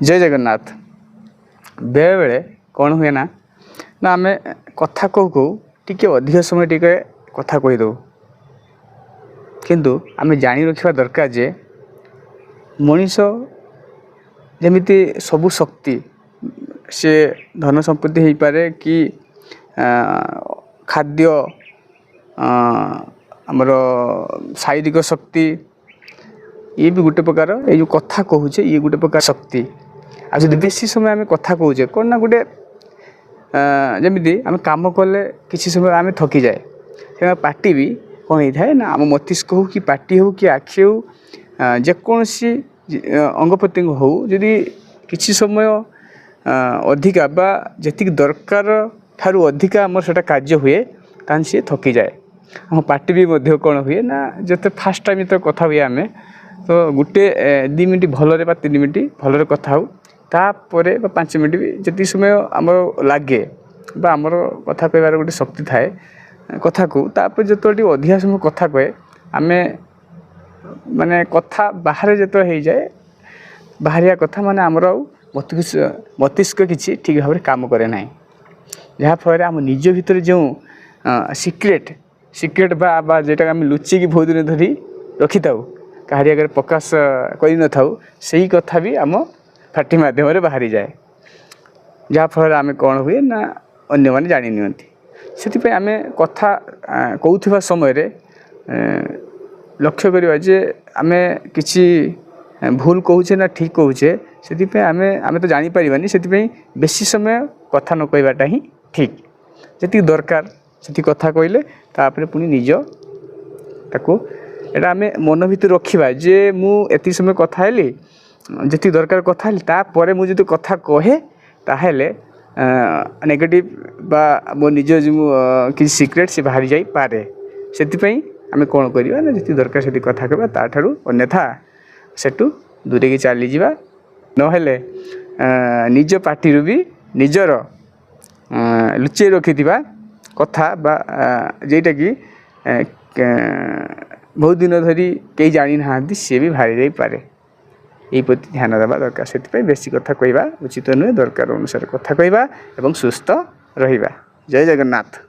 जय जगन्नाथ। बेले बेले कौन हुए ना ना आम कथा कहू कहू टी अधिक समय टी कथा कहीदे किंतु आम जानी रखा दरकार जे मनीष जमीती सबु शक्ति से धन संपत्ति हो पारे कि खाद्य आमर शारीरिक शक्ति ये भी गोटे प्रकार ये जो कथा कहूचे ये गोटे प्रकार शक्ति आज बेसी समय आम कथा कहूचे कौन ना गोटे जमीती आम कम कले किसी समय आम थकी जाए से पार्टी भी कौन होता है ना आम मस्तिष्क हो कि पार्टी हो कि आखि हो जेकोसी अंग प्रत्यंग हो जदि किसी समय अधिका बा जी दरकार ठारू अधिका आम से कार्य हुए तान सी थकी जाए आम पार्टी भी कौन हुए ना जो फास्ट टाइम तो कथा हुए आम तो गोटे 2 मिनट भलरे 3 मिनट भलरे कथा हो तापर 5 मिनट भी जी समय आम लगे आमर कथा कहबार गोटे शक्ति थाए कथा को तापर जो अधिका समय कथा कहे आम माने कथा बाहर जो हो जाए बाहरिया कथा माने आमर मस्तिष्क किसी ठीक भाव में काम करे ना जहाँफल आम निज भितर जो सिक्रेट बा जेटा आम लुचिकी बहुत दिन धरी रखी था कहारी आगे प्रकाश कर न था से कथा भी आम फाटी मध्यम बाहरी जाए जहाँफल आम कौन हुए ना अन्य मैंने जानी नियंती से आम कथा कहूवा समय लक्ष्य करवा जे आम किसी भूल कहूचे ना ठीक कहूचे से आम तो जानीपारानी से बेसी समय कथा न कहवाटा ही ठीक जी दरकार से कथा कहले तापर पुणी निज ताको एटा आम मन भीतर रखा जे मुझे समय कथा हेली जी दरकार कथा हेली तापर मुझे जो कथा कहे ताहेले नेगेटिव बा मो निज जो किसी सिक्रेट से बाहरी जाई पारे से आम कौन करवा ना जी दरकार से कथा कहवा ताठू अन्यथा सेटू दूरे की चली जावा नहेले निज पार्टी भी निजर लुचई रखि कथा बा जेटा कि बहुत दिन धरी कई जानी ना सी भी बाहरी जाई पारे यही प्रति ध्यान देवा दरकार से बेसी कथा कहवा उचित नुहे दरकार अनुसार कथा कहवा एवं सुस्थ रहिबा। जय जगन्नाथ।